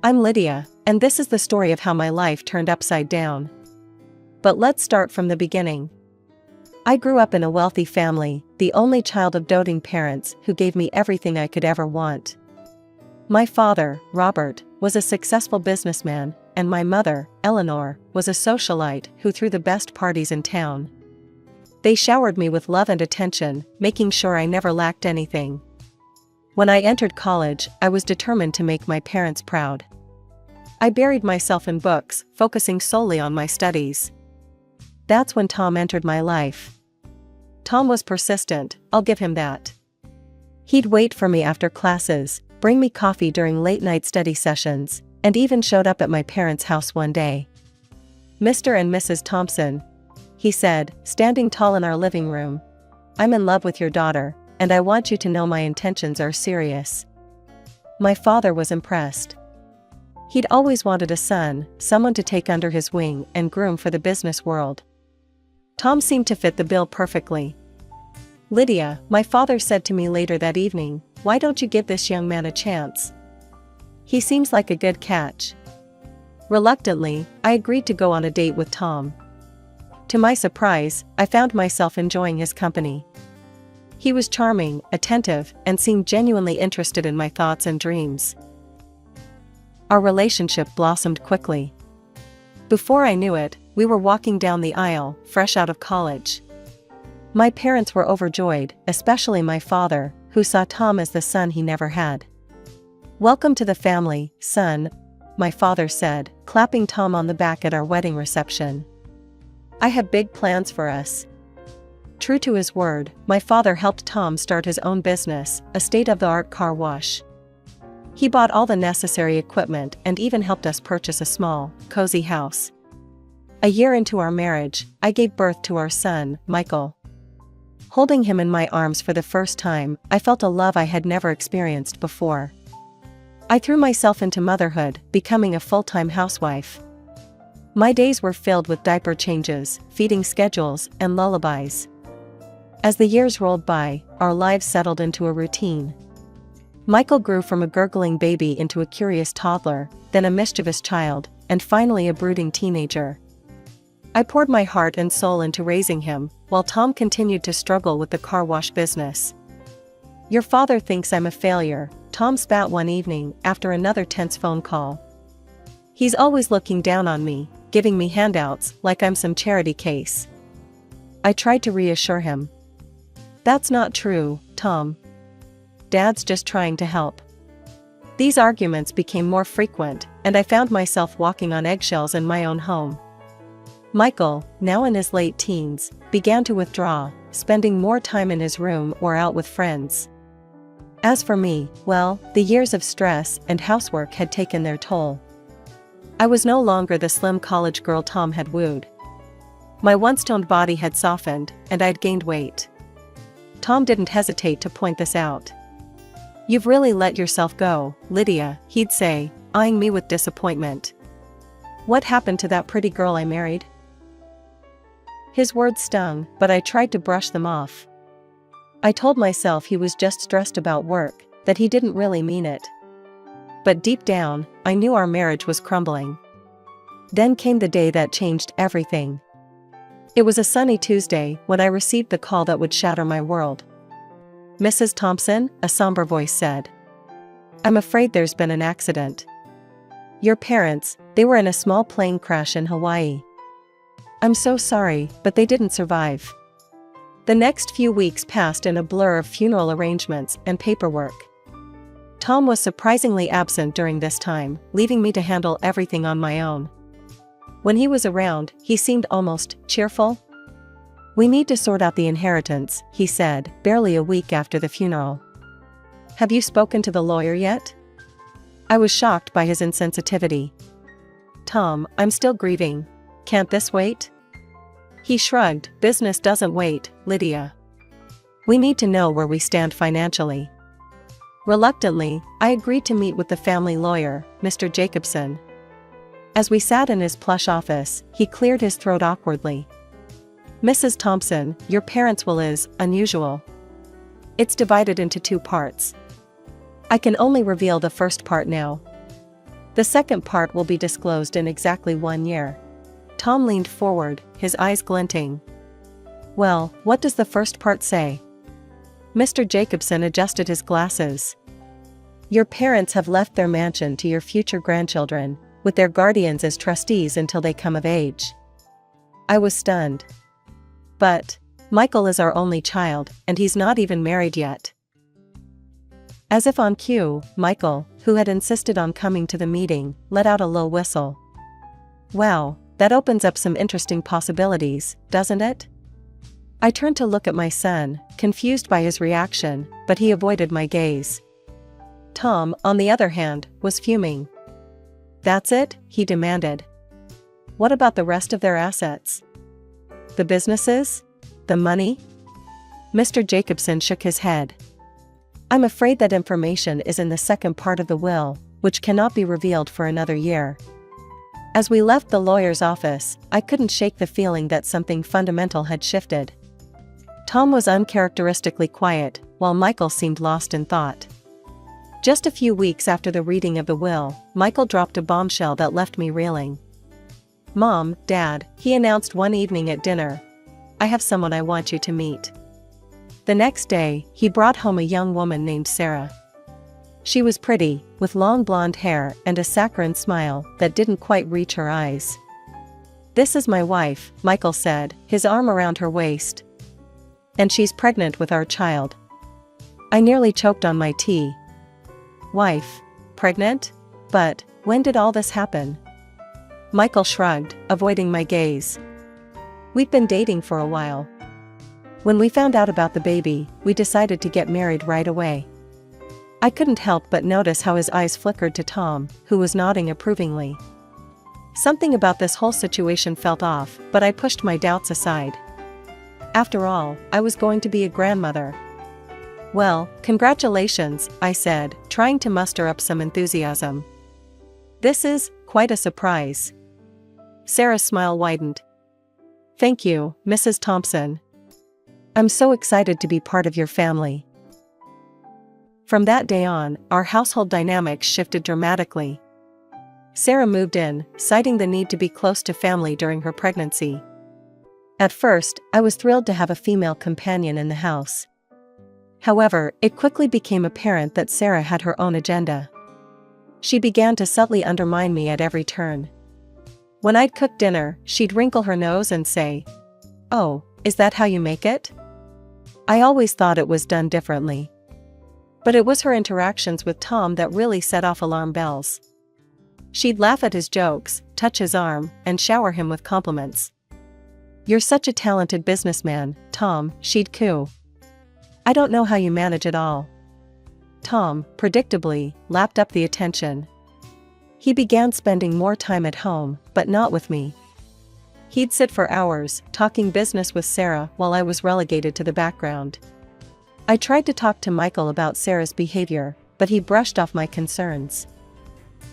I'm Lydia, and this is the story of how my life turned upside down. But let's start from the beginning. I grew up in a wealthy family, the only child of doting parents who gave me everything I could ever want. My father, Robert, was a successful businessman, and my mother, Eleanor, was a socialite who threw the best parties in town. They showered me with love and attention, making sure I never lacked anything. When I entered college, I was determined to make my parents proud. I buried myself in books, focusing solely on my studies. That's when Tom entered my life. Tom was persistent, I'll give him that. He'd wait for me after classes, bring me coffee during late-night study sessions, and even showed up at my parents' house one day. "Mr. and Mrs. Thompson," he said, standing tall in our living room, "I'm in love with your daughter, and I want you to know my intentions are serious." My father was impressed. He'd always wanted a son, someone to take under his wing and groom for the business world. Tom seemed to fit the bill perfectly. "Lydia," my father said to me later that evening, "why don't you give this young man a chance? He seems like a good catch." Reluctantly, I agreed to go on a date with Tom. To my surprise, I found myself enjoying his company. He was charming, attentive, and seemed genuinely interested in my thoughts and dreams. Our relationship blossomed quickly. Before I knew it, we were walking down the aisle, fresh out of college. My parents were overjoyed, especially my father, who saw Tom as the son he never had. "Welcome to the family, son," my father said, clapping Tom on the back at our wedding reception. "I have big plans for us." True to his word, my father helped Tom start his own business, a state-of-the-art car wash. He bought all the necessary equipment and even helped us purchase a small, cozy house. A year into our marriage, I gave birth to our son, Michael. Holding him in my arms for the first time, I felt a love I had never experienced before. I threw myself into motherhood, becoming a full-time housewife. My days were filled with diaper changes, feeding schedules, and lullabies. As the years rolled by, our lives settled into a routine. Michael grew from a gurgling baby into a curious toddler, then a mischievous child, and finally a brooding teenager. I poured my heart and soul into raising him, while Tom continued to struggle with the car wash business. "Your father thinks I'm a failure," Tom spat one evening after another tense phone call. "He's always looking down on me, giving me handouts like I'm some charity case." I tried to reassure him. "That's not true, Tom. Dad's just trying to help." These arguments became more frequent, and I found myself walking on eggshells in my own home. Michael, now in his late teens, began to withdraw, spending more time in his room or out with friends. As for me, well, the years of stress and housework had taken their toll. I was no longer the slim college girl Tom had wooed. My once toned body had softened, and I'd gained weight. Tom didn't hesitate to point this out. "You've really let yourself go, Lydia," he'd say, eyeing me with disappointment. "What happened to that pretty girl I married?" His words stung, but I tried to brush them off. I told myself he was just stressed about work, that he didn't really mean it. But deep down, I knew our marriage was crumbling. Then came the day that changed everything. It was a sunny Tuesday when I received the call that would shatter my world. "Mrs. Thompson," a somber voice said. "I'm afraid there's been an accident. Your parents, they were in a small plane crash in Hawaii." "I'm so sorry, but they didn't survive." The next few weeks passed in a blur of funeral arrangements and paperwork. Tom was surprisingly absent during this time, leaving me to handle everything on my own. When he was around, he seemed almost cheerful. "We need to sort out the inheritance," he said, barely a week after the funeral. "Have you spoken to the lawyer yet?" I was shocked by his insensitivity. "Tom, I'm still grieving. Can't this wait?" He shrugged. "Business doesn't wait, Lydia. We need to know where we stand financially." Reluctantly, I agreed to meet with the family lawyer, Mr. Jacobson. As we sat in his plush office, he cleared his throat awkwardly. "Mrs. Thompson, your parents' will is unusual. It's divided into two parts. I can only reveal the first part now. The second part will be disclosed in exactly 1 year. Tom leaned forward, his eyes glinting. Well, what does the first part say? Mr. Jacobson adjusted his glasses. Your parents have left their mansion to your future grandchildren, with their guardians as trustees until they come of age. I was stunned. But Michael is our only child, and he's not even married yet. As if on cue, Michael, who had insisted on coming to the meeting, let out a low whistle. Wow, that opens up some interesting possibilities, doesn't it? I turned to look at my son, confused by his reaction, but he avoided my gaze. Tom, on the other hand, was fuming. That's it? He demanded. What about the rest of their assets? The businesses? The money? Mr. Jacobson shook his head. I'm afraid that information is in the second part of the will, which cannot be revealed for another year. As we left the lawyer's office, I couldn't shake the feeling that something fundamental had shifted. Tom was uncharacteristically quiet, while Michael seemed lost in thought. Just a few weeks after the reading of the will, Michael dropped a bombshell that left me reeling. Mom, Dad, he announced one evening at dinner. I have someone I want you to meet. The next day, he brought home a young woman named Sarah. She was pretty, with long blonde hair and a saccharine smile that didn't quite reach her eyes. This is my wife, Michael said, his arm around her waist. And she's pregnant with our child. I nearly choked on my tea. Wife? Pregnant? But when did all this happen? Michael shrugged, avoiding my gaze. We'd been dating for a while. When we found out about the baby, we decided to get married right away. I couldn't help but notice how his eyes flickered to Tom, who was nodding approvingly. Something about this whole situation felt off, but I pushed my doubts aside. After all, I was going to be a grandmother. Well, congratulations, I said, trying to muster up some enthusiasm. This is quite a surprise. Sarah's smile widened. Thank you, Mrs. Thompson. I'm so excited to be part of your family. From that day on, our household dynamics shifted dramatically. Sarah moved in, citing the need to be close to family during her pregnancy. At first, I was thrilled to have a female companion in the house. However, it quickly became apparent that Sarah had her own agenda. She began to subtly undermine me at every turn. When I'd cook dinner, she'd wrinkle her nose and say, "Oh, is that how you make it?" I always thought it was done differently. But it was her interactions with Tom that really set off alarm bells. She'd laugh at his jokes, touch his arm, and shower him with compliments. "You're such a talented businessman, Tom," she'd coo. "I don't know how you manage it all." Tom, predictably, lapped up the attention. He began spending more time at home, but not with me. He'd sit for hours, talking business with Sarah while I was relegated to the background. I tried to talk to Michael about Sarah's behavior, but he brushed off my concerns.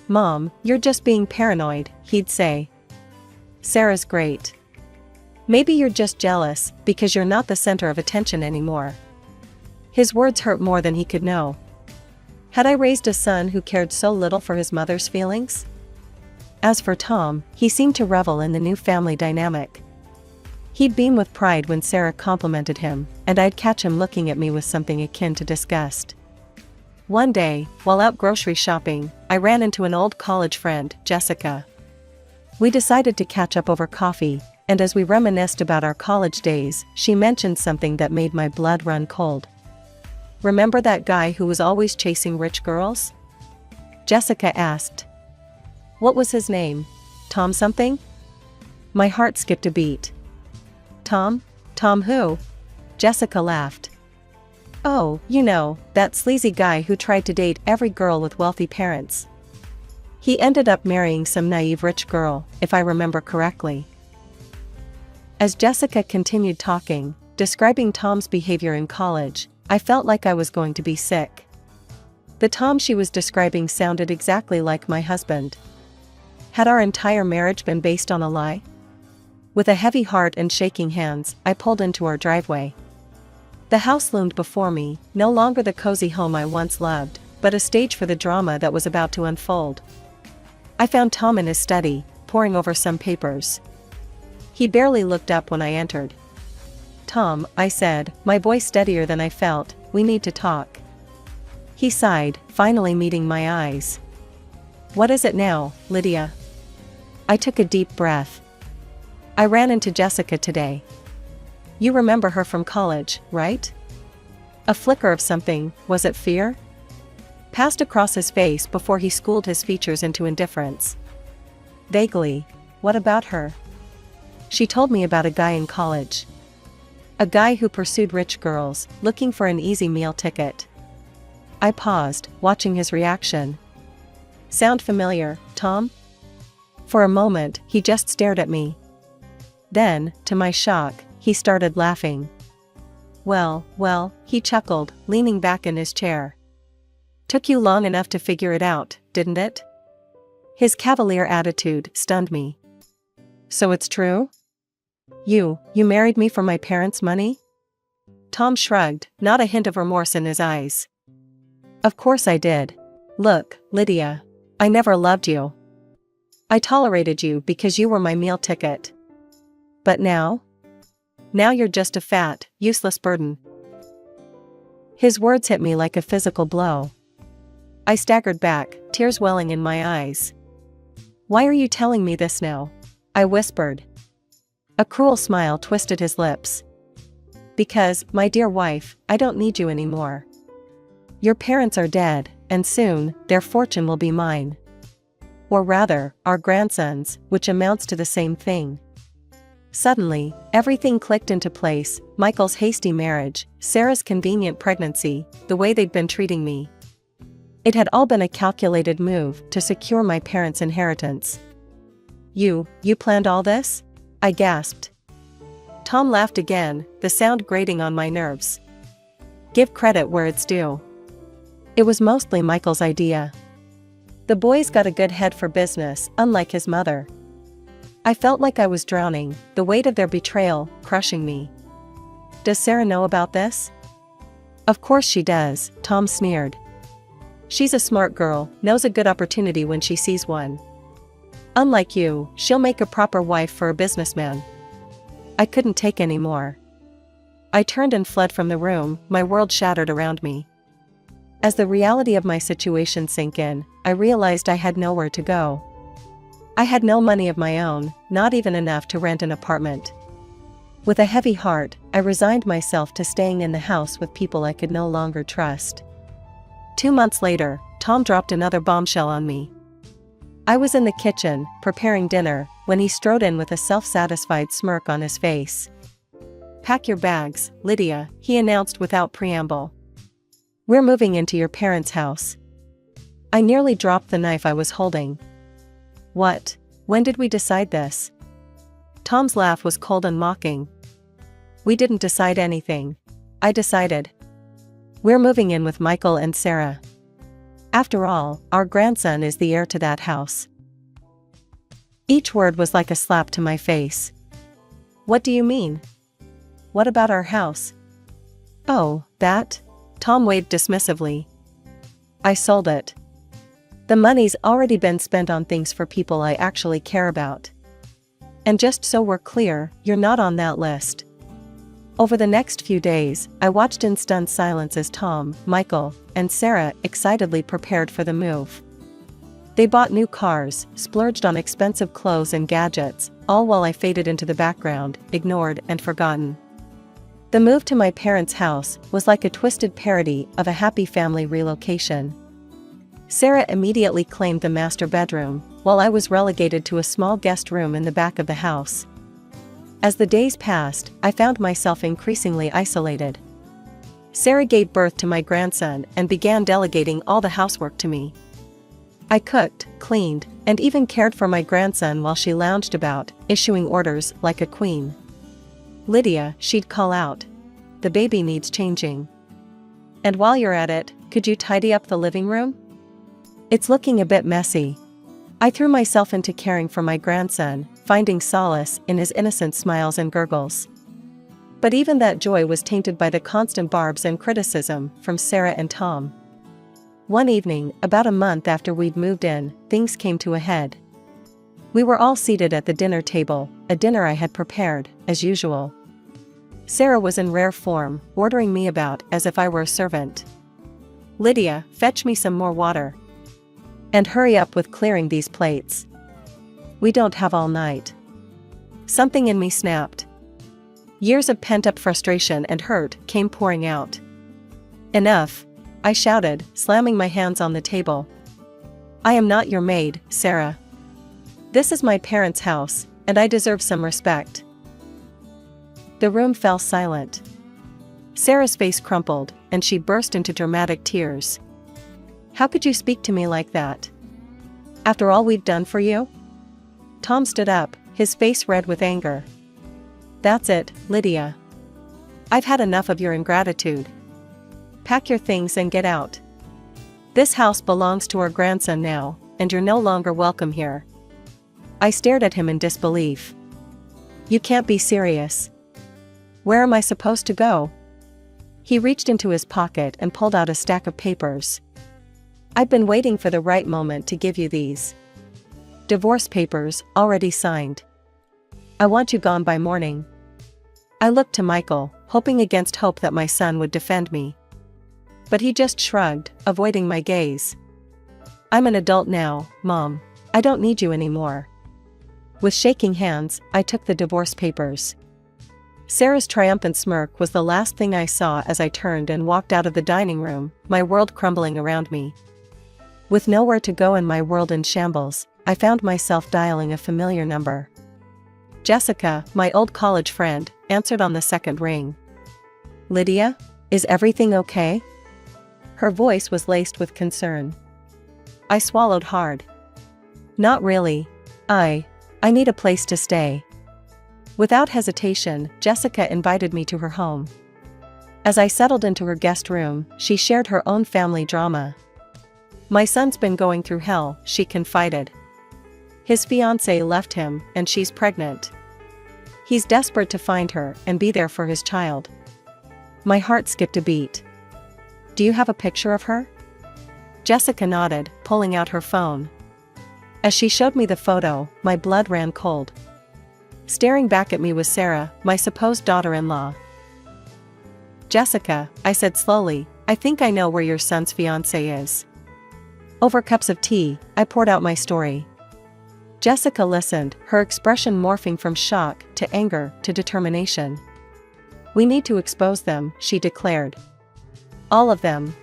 "Mom, you're just being paranoid," he'd say. "Sarah's great. Maybe you're just jealous because you're not the center of attention anymore." His words hurt more than he could know. Had I raised a son who cared so little for his mother's feelings? As for Tom, he seemed to revel in the new family dynamic. He'd beam with pride when Sarah complimented him, and I'd catch him looking at me with something akin to disgust. One day, while out grocery shopping, I ran into an old college friend, Jessica. We decided to catch up over coffee, and as we reminisced about our college days, she mentioned something that made my blood run cold. "Remember that guy who was always chasing rich girls?" Jessica asked. "What was his name? Tom something?" My heart skipped a beat. "Tom? Tom who?" Jessica laughed. "Oh, you know, that sleazy guy who tried to date every girl with wealthy parents. He ended up marrying some naive rich girl, if I remember correctly." As Jessica continued talking, describing Tom's behavior in college, I felt like I was going to be sick. The Tom she was describing sounded exactly like my husband. Had our entire marriage been based on a lie? With a heavy heart and shaking hands, I pulled into our driveway. The house loomed before me, no longer the cozy home I once loved, but a stage for the drama that was about to unfold. I found Tom in his study, poring over some papers. He barely looked up when I entered. "Tom," I said, my voice steadier than I felt, "we need to talk." He sighed, finally meeting my eyes. "What is it now, Lydia?" I took a deep breath. "I ran into Jessica today. You remember her from college, right?" A flicker of something, was it fear? Passed across his face before he schooled his features into indifference. Vaguely. "What about her?" "She told me about a guy in college. A guy who pursued rich girls, looking for an easy meal ticket." I paused, watching his reaction. "Sound familiar, Tom?" For a moment, he just stared at me. Then, to my shock, he started laughing. Well, he chuckled, leaning back in his chair. "Took you long enough to figure it out, didn't it?" His cavalier attitude stunned me. "So it's true? You married me for my parents' money?" Tom shrugged, not a hint of remorse in his eyes. "Of course I did. Look, Lydia. I never loved you. I tolerated you because you were my meal ticket. But now? Now you're just a fat, useless burden." His words hit me like a physical blow. I staggered back, tears welling in my eyes. "Why are you telling me this now?" I whispered. A cruel smile twisted his lips. "Because, my dear wife, I don't need you anymore. Your parents are dead, and soon, their fortune will be mine. Or rather, our grandson's, which amounts to the same thing." Suddenly, everything clicked into place: Michael's hasty marriage, Sarah's convenient pregnancy, the way they'd been treating me. It had all been a calculated move to secure my parents' inheritance. You planned all this?" I gasped. Tom laughed again, the sound grating on my nerves. "Give credit where it's due. It was mostly Michael's idea. The boy's got a good head for business, unlike his mother." I felt like I was drowning, the weight of their betrayal crushing me. "Does Sarah know about this?" "Of course she does," Tom sneered. "She's a smart girl, knows a good opportunity when she sees one. Unlike you, she'll make a proper wife for a businessman." I couldn't take any more. I turned and fled from the room, my world shattered around me. As the reality of my situation sank in, I realized I had nowhere to go. I had no money of my own, not even enough to rent an apartment. With a heavy heart, I resigned myself to staying in the house with people I could no longer trust. 2 months later, Tom dropped another bombshell on me. I was in the kitchen, preparing dinner, when he strode in with a self-satisfied smirk on his face. "Pack your bags, Lydia," he announced without preamble. "We're moving into your parents' house." I nearly dropped the knife I was holding. "What? When did we decide this?" Tom's laugh was cold and mocking. "We didn't decide anything. I decided. We're moving in with Michael and Sarah. After all, our grandson is the heir to that house." Each word was like a slap to my face. "What do you mean? What about our house?" "Oh, that?" Tom waved dismissively. "I sold it. The money's already been spent on things for people I actually care about. And just so we're clear, you're not on that list." Over the next few days, I watched in stunned silence as Tom, Michael, and Sarah excitedly prepared for the move. They bought new cars, splurged on expensive clothes and gadgets, all while I faded into the background, ignored and forgotten. The move to my parents' house was like a twisted parody of a happy family relocation. Sarah immediately claimed the master bedroom, while I was relegated to a small guest room in the back of the house. As the days passed, I found myself increasingly isolated. Sarah gave birth to my grandson and began delegating all the housework to me. I cooked, cleaned, and even cared for my grandson while she lounged about, issuing orders like a queen. "Lydia," she'd call out. "The baby needs changing. And while you're at it, could you tidy up the living room? It's looking a bit messy." I threw myself into caring for my grandson, finding solace in his innocent smiles and gurgles. But even that joy was tainted by the constant barbs and criticism from Sarah and Tom. One evening, about a month after we'd moved in, things came to a head. We were all seated at the dinner table, a dinner I had prepared, as usual. Sarah was in rare form, ordering me about as if I were a servant. "Lydia, fetch me some more water. And hurry up with clearing these plates. We don't have all night." Something in me snapped. Years of pent-up frustration and hurt came pouring out. "Enough," I shouted, slamming my hands on the table. "I am not your maid, Sarah. This is my parents' house, and I deserve some respect." The room fell silent. Sarah's face crumpled, and she burst into dramatic tears. "How could you speak to me like that? After all we've done for you?" Tom stood up, his face red with anger. "That's it, Lydia. I've had enough of your ingratitude. Pack your things and get out. This house belongs to our grandson now, and you're no longer welcome here." I stared at him in disbelief. "You can't be serious. Where am I supposed to go?" He reached into his pocket and pulled out a stack of papers. "I've been waiting for the right moment to give you these. Divorce papers, already signed. I want you gone by morning." I looked to Michael, hoping against hope that my son would defend me. But he just shrugged, avoiding my gaze. "I'm an adult now, Mom. I don't need you anymore." With shaking hands, I took the divorce papers. Sarah's triumphant smirk was the last thing I saw as I turned and walked out of the dining room, my world crumbling around me. With nowhere to go and my world in shambles, I found myself dialing a familiar number. Jessica, my old college friend, answered on the second ring. "Lydia, is everything okay?" Her voice was laced with concern. I swallowed hard. "Not really. I need a place to stay." Without hesitation, Jessica invited me to her home. As I settled into her guest room, she shared her own family drama. "My son's been going through hell," she confided. "His fiancée left him, and she's pregnant. He's desperate to find her and be there for his child." My heart skipped a beat. "Do you have a picture of her?" Jessica nodded, pulling out her phone. As she showed me the photo, my blood ran cold. Staring back at me was Sarah, my supposed daughter-in-law. "Jessica," I said slowly, "I think I know where your son's fiancée is." Over cups of tea, I poured out my story. Jessica listened, her expression morphing from shock to anger to determination. "We need to expose them," she declared. "All of them."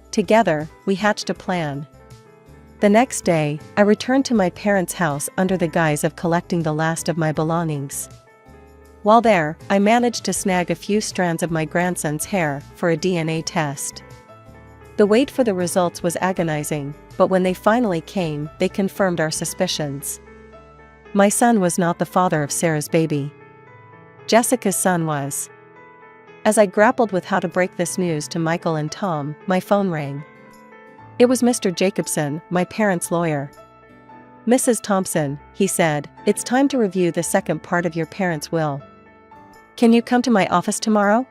Together, we hatched a plan. The next day, I returned to my parents' house under the guise of collecting the last of my belongings. While there, I managed to snag a few strands of my grandson's hair for a DNA test. The wait for the results was agonizing, but when they finally came, they confirmed our suspicions. My son was not the father of Sarah's baby. Jessica's son was. As I grappled with how to break this news to Michael and Tom, my phone rang. It was Mr. Jacobson, my parents' lawyer. "Mrs. Thompson," he said, "it's time to review the second part of your parents' will. Can you come to my office tomorrow?"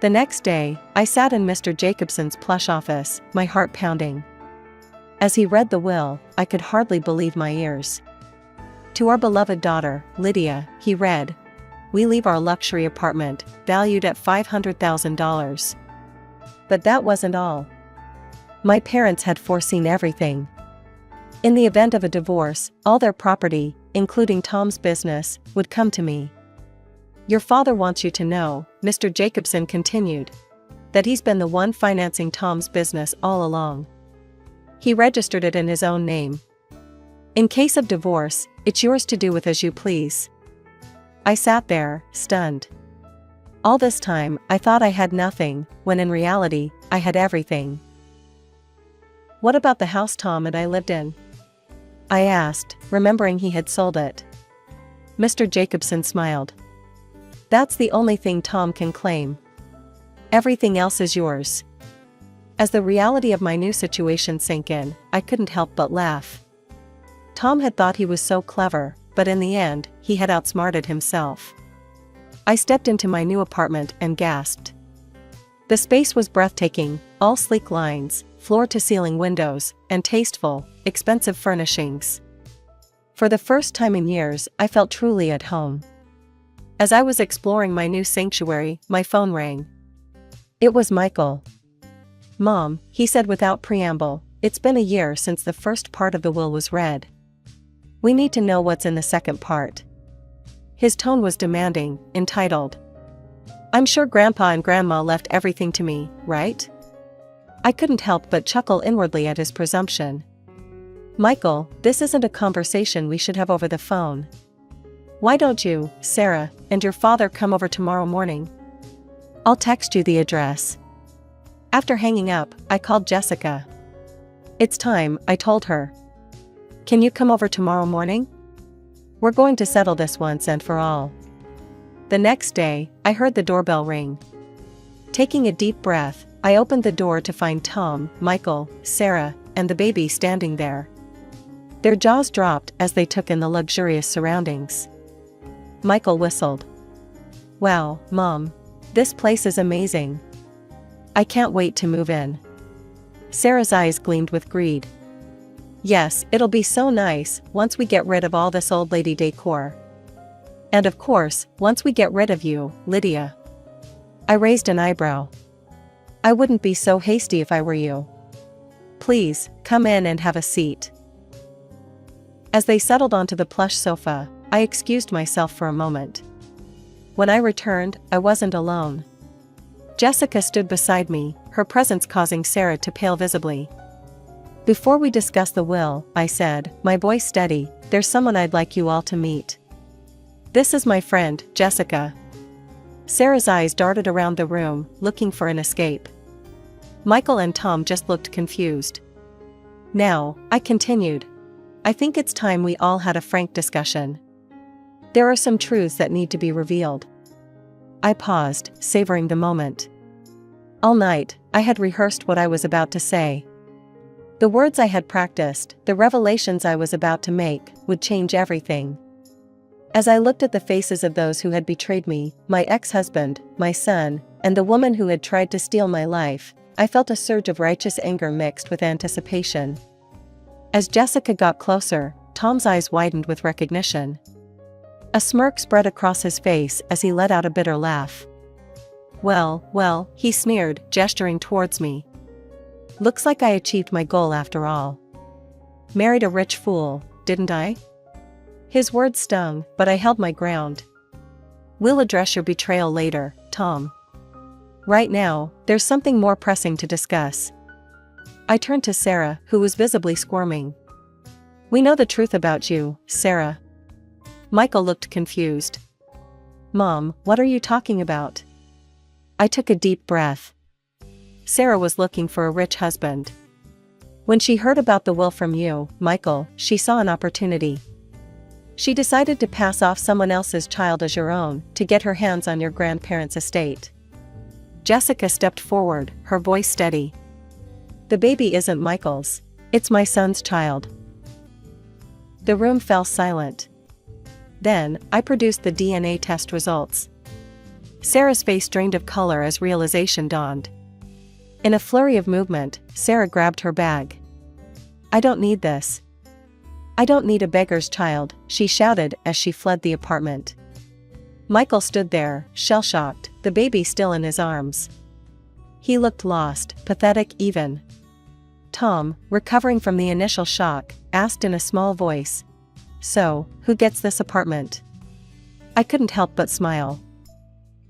The next day, I sat in Mr. Jacobson's plush office, my heart pounding. As he read the will, I could hardly believe my ears. "To our beloved daughter, Lydia," he read, "we leave our luxury apartment, valued at $500,000. But that wasn't all. My parents had foreseen everything. In the event of a divorce, all their property, including Tom's business, would come to me. Your father wants you to know," Mr. Jacobson continued, "that he's been the one financing Tom's business all along. He registered it in his own name. In case of divorce, it's yours to do with as you please." I sat there, stunned. All this time, I thought I had nothing, when in reality, I had everything. "What about the house Tom and I lived in?" I asked, remembering he had sold it. Mr. Jacobson smiled. "That's the only thing Tom can claim. Everything else is yours." As the reality of my new situation sank in, I couldn't help but laugh. Tom had thought he was so clever, but in the end, he had outsmarted himself. I stepped into my new apartment and gasped. The space was breathtaking, all sleek lines, floor-to-ceiling windows, and tasteful, expensive furnishings. For the first time in years, I felt truly at home. As I was exploring my new sanctuary, my phone rang. It was Michael. "Mom," he said without preamble, "it's been a year since the first part of the will was read. We need to know what's in the second part." His tone was demanding, entitled. "I'm sure Grandpa and Grandma left everything to me, right?" I couldn't help but chuckle inwardly at his presumption. "Michael, this isn't a conversation we should have over the phone. Why don't you, Sarah, and your father come over tomorrow morning? I'll text you the address." After hanging up, I called Jessica. "It's time," I told her. "Can you come over tomorrow morning? We're going to settle this once and for all." The next day, I heard the doorbell ring. Taking a deep breath, I opened the door to find Tom, Michael, Sarah, and the baby standing there. Their jaws dropped as they took in the luxurious surroundings. Michael whistled. "Wow, Mom. This place is amazing. I can't wait to move in." Sarah's eyes gleamed with greed. "Yes, it'll be so nice once we get rid of all this old lady decor. And of course, once we get rid of you, Lydia." I raised an eyebrow. "I wouldn't be so hasty if I were you. Please, come in and have a seat." As they settled onto the plush sofa, I excused myself for a moment. When I returned, I wasn't alone. Jessica stood beside me, her presence causing Sarah to pale visibly. "Before we discuss the will," I said, my voice steady, "there's someone I'd like you all to meet. This is my friend, Jessica." Sarah's eyes darted around the room, looking for an escape. Michael and Tom just looked confused. "Now," I continued, "I think it's time we all had a frank discussion. There are some truths that need to be revealed." I paused, savoring the moment. All night, I had rehearsed what I was about to say. The words I had practiced, the revelations I was about to make, would change everything. As I looked at the faces of those who had betrayed me, my ex-husband, my son, and the woman who had tried to steal my life, I felt a surge of righteous anger mixed with anticipation. As Jessica got closer, Tom's eyes widened with recognition. A smirk spread across his face as he let out a bitter laugh. Well, he sneered, gesturing towards me. "Looks like I achieved my goal after all. Married a rich fool, didn't I?" His words stung, but I held my ground. "We'll address your betrayal later, Tom. Right now, there's something more pressing to discuss." I turned to Sarah, who was visibly squirming. "We know the truth about you, Sarah." Michael looked confused. "Mom, what are you talking about?" I took a deep breath. Sarah was looking for a rich husband. When she heard about the will from you, Michael, she saw an opportunity. She decided to pass off someone else's child as your own, to get her hands on your grandparents' estate. Jessica stepped forward, her voice steady. "The baby isn't Michael's. It's my son's child." The room fell silent. Then, I produced the DNA test results. Sarah's face drained of color as realization dawned. In a flurry of movement, Sarah grabbed her bag. "I don't need this. I don't need a beggar's child," she shouted as she fled the apartment. Michael stood there, shell-shocked, the baby still in his arms. He looked lost, pathetic even. Tom, recovering from the initial shock, asked in a small voice, "So, who gets this apartment?" I couldn't help but smile.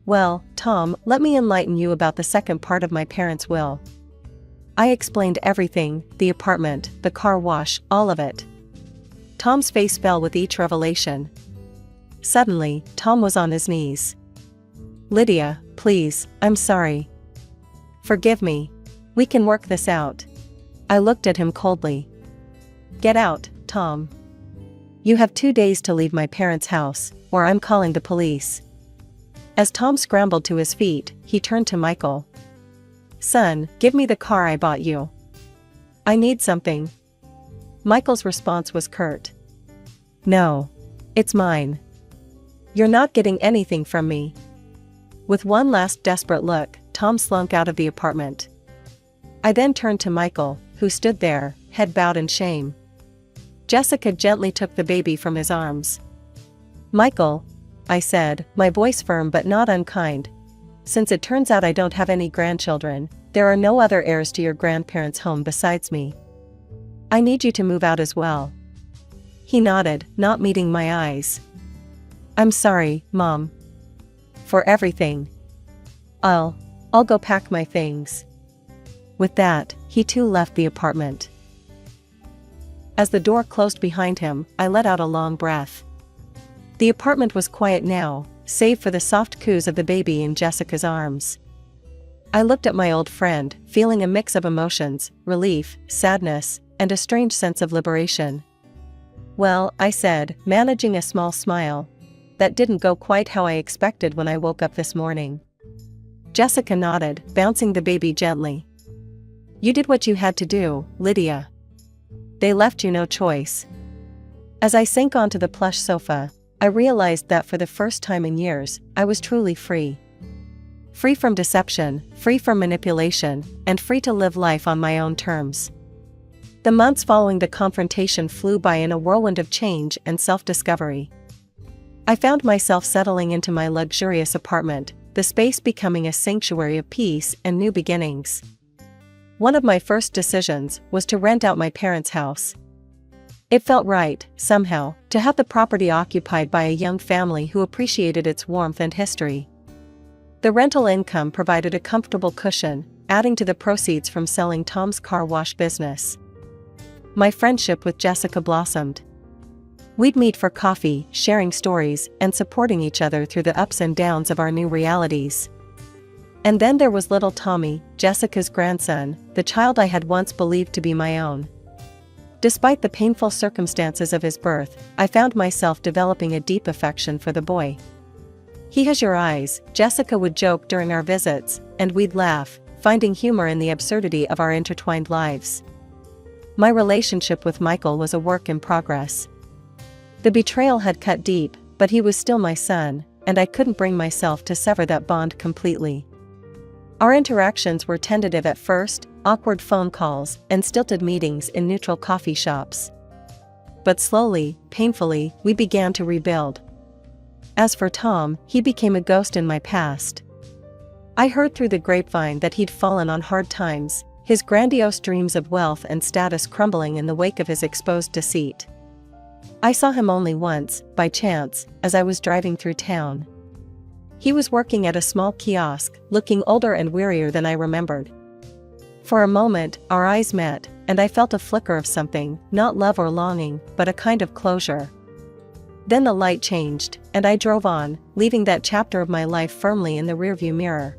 "Well, Tom, let me enlighten you about the second part of my parents' will." I explained everything, the apartment, the car wash, all of it. Tom's face fell with each revelation. Suddenly, Tom was on his knees. "Lydia, please, I'm sorry. Forgive me. We can work this out." I looked at him coldly. "Get out, Tom. You have 2 days to leave my parents' house, or I'm calling the police." As Tom scrambled to his feet, he turned to Michael. "Son, give me the car I bought you. I need something." Michael's response was curt. "No. It's mine. You're not getting anything from me." With one last desperate look, Tom slunk out of the apartment. I then turned to Michael, who stood there, head bowed in shame. Jessica gently took the baby from his arms. "Michael," I said, my voice firm but not unkind, "since it turns out I don't have any grandchildren, there are no other heirs to your grandparents' home besides me. I need you to move out as well." He nodded, not meeting my eyes. "I'm sorry, Mom. For everything. I'll go pack my things." With that, he too left the apartment. As the door closed behind him, I let out a long breath. The apartment was quiet now, save for the soft coos of the baby in Jessica's arms. I looked at my old friend, feeling a mix of emotions, relief, sadness, and a strange sense of liberation. "Well," I said, managing a small smile, "that didn't go quite how I expected when I woke up this morning." Jessica nodded, bouncing the baby gently. "You did what you had to do, Lydia. They left you no choice." As I sank onto the plush sofa, I realized that for the first time in years, I was truly free. Free from deception, free from manipulation, and free to live life on my own terms. The months following the confrontation flew by in a whirlwind of change and self-discovery. I found myself settling into my luxurious apartment, the space becoming a sanctuary of peace and new beginnings. One of my first decisions was to rent out my parents' house. It felt right, somehow, to have the property occupied by a young family who appreciated its warmth and history. The rental income provided a comfortable cushion, adding to the proceeds from selling Tom's car wash business. My friendship with Jessica blossomed. We'd meet for coffee, sharing stories, and supporting each other through the ups and downs of our new realities. And then there was little Tommy, Jessica's grandson, the child I had once believed to be my own. Despite the painful circumstances of his birth, I found myself developing a deep affection for the boy. "He has your eyes," Jessica would joke during our visits, and we'd laugh, finding humor in the absurdity of our intertwined lives. My relationship with Michael was a work in progress. The betrayal had cut deep, but he was still my son, and I couldn't bring myself to sever that bond completely. Our interactions were tentative at first, awkward phone calls, and stilted meetings in neutral coffee shops. But slowly, painfully, we began to rebuild. As for Tom, he became a ghost in my past. I heard through the grapevine that he'd fallen on hard times, his grandiose dreams of wealth and status crumbling in the wake of his exposed deceit. I saw him only once, by chance, as I was driving through town. He was working at a small kiosk, looking older and wearier than I remembered. For a moment, our eyes met, and I felt a flicker of something, not love or longing, but a kind of closure. Then the light changed, and I drove on, leaving that chapter of my life firmly in the rearview mirror.